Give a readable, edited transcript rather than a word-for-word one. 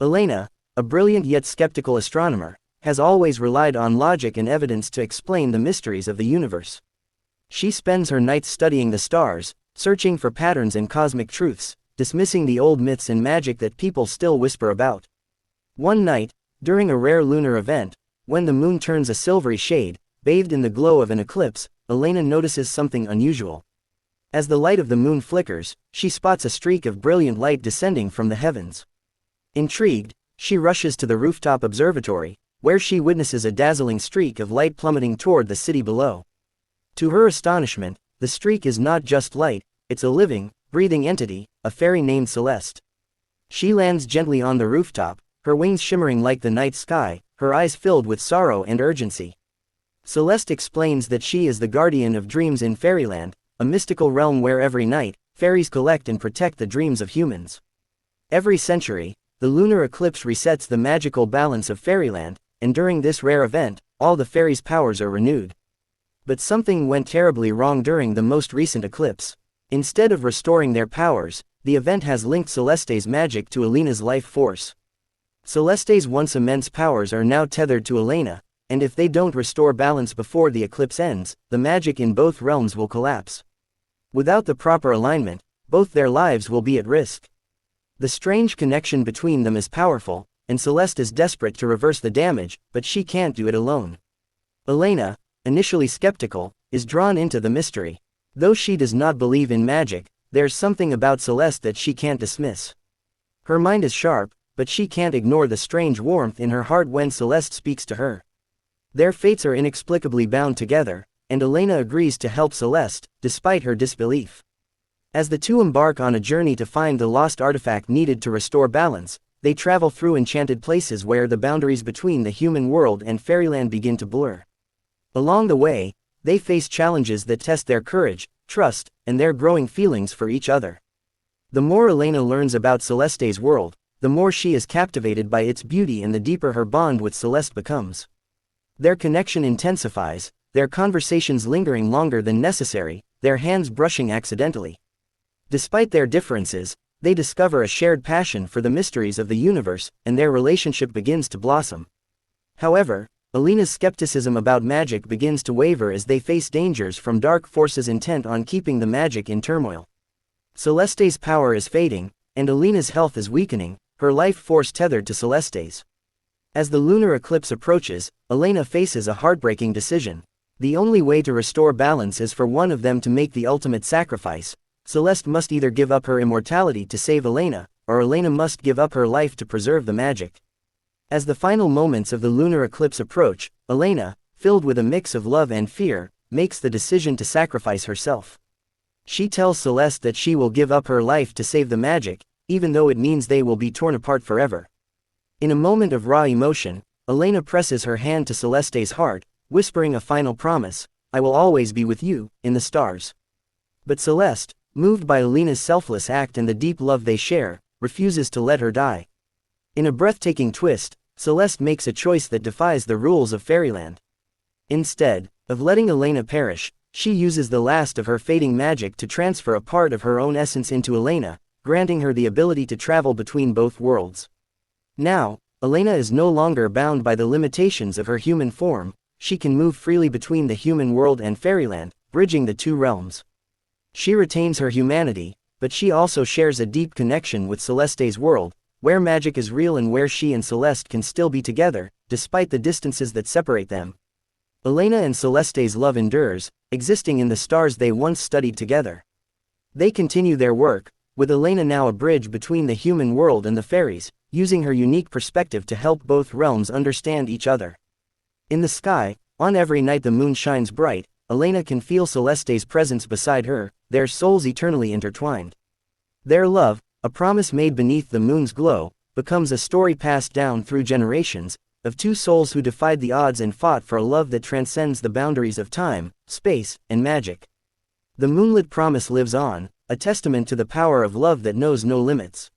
Elena, a brilliant yet skeptical astronomer, has always relied on logic and evidence to explain the mysteries of the universe. She spends her nights studying the stars, searching for patterns and cosmic truths, dismissing the old myths and magic that people still whisper about. One night, during a rare lunar event, when the moon turns a silvery shade, bathed in the glow of an eclipse, Elena notices something unusual. As the light of the moon flickers, she spots a streak of brilliant light descending from the heavens. Intrigued, she rushes to the rooftop observatory, where she witnesses a dazzling streak of light plummeting toward the city below. To her astonishment, the streak is not just light, it's a living, breathing entity, a fairy named Celeste. She lands gently on the rooftop, her wings shimmering like the night sky, her eyes filled with sorrow and urgency. Celeste explains that she is the guardian of dreams in fairyland, a mystical realm where every night, fairies collect and protect the dreams of humans. Every century, the lunar eclipse resets the magical balance of fairyland, and during this rare event, all the fairies' powers are renewed. But something went terribly wrong during the most recent eclipse. Instead of restoring their powers, the event has linked Celeste's magic to Elena's life force. Celeste's once immense powers are now tethered to Elena, and if they don't restore balance before the eclipse ends, the magic in both realms will collapse. Without the proper alignment, both their lives will be at risk. The strange connection between them is powerful, and Celeste is desperate to reverse the damage, but she can't do it alone. Elena, initially skeptical, is drawn into the mystery. Though she does not believe in magic, there's something about Celeste that she can't dismiss. Her mind is sharp, but she can't ignore the strange warmth in her heart when Celeste speaks to her. Their fates are inexplicably bound together, and Elena agrees to help Celeste, despite her disbelief. As the two embark on a journey to find the lost artifact needed to restore balance, they travel through enchanted places where the boundaries between the human world and fairyland begin to blur. Along the way, they face challenges that test their courage, trust, and their growing feelings for each other. The more Elena learns about Celeste's world, the more she is captivated by its beauty and the deeper her bond with Celeste becomes. Their connection intensifies, their conversations lingering longer than necessary, their hands brushing accidentally. Despite their differences, they discover a shared passion for the mysteries of the universe, and their relationship begins to blossom. However, Elena's skepticism about magic begins to waver as they face dangers from dark forces intent on keeping the magic in turmoil. Celeste's power is fading, and Elena's health is weakening, her life force tethered to Celeste's. As the lunar eclipse approaches, Elena faces a heartbreaking decision. The only way to restore balance is for one of them to make the ultimate sacrifice. Celeste must either give up her immortality to save Elena, or Elena must give up her life to preserve the magic. As the final moments of the lunar eclipse approach, Elena, filled with a mix of love and fear, makes the decision to sacrifice herself. She tells Celeste that she will give up her life to save the magic, even though it means they will be torn apart forever. In a moment of raw emotion, Elena presses her hand to Celeste's heart, whispering a final promise, "I will always be with you, in the stars." But Celeste, moved by Elena's selfless act and the deep love they share, refuses to let her die. In a breathtaking twist, Celeste makes a choice that defies the rules of fairyland. Instead of letting Elena perish, she uses the last of her fading magic to transfer a part of her own essence into Elena, granting her the ability to travel between both worlds. Now, Elena is no longer bound by the limitations of her human form. She can move freely between the human world and fairyland, bridging the two realms. She retains her humanity, but she also shares a deep connection with Celeste's world, where magic is real and where she and Celeste can still be together, despite the distances that separate them. Elena and Celeste's love endures, existing in the stars they once studied together. They continue their work, with Elena now a bridge between the human world and the fairies, using her unique perspective to help both realms understand each other. In the sky, on every night the moon shines bright, Elena can feel Celeste's presence beside her, their souls eternally intertwined. Their love, a promise made beneath the moon's glow, becomes a story passed down through generations, of two souls who defied the odds and fought for a love that transcends the boundaries of time, space, and magic. The moonlit promise lives on, a testament to the power of love that knows no limits.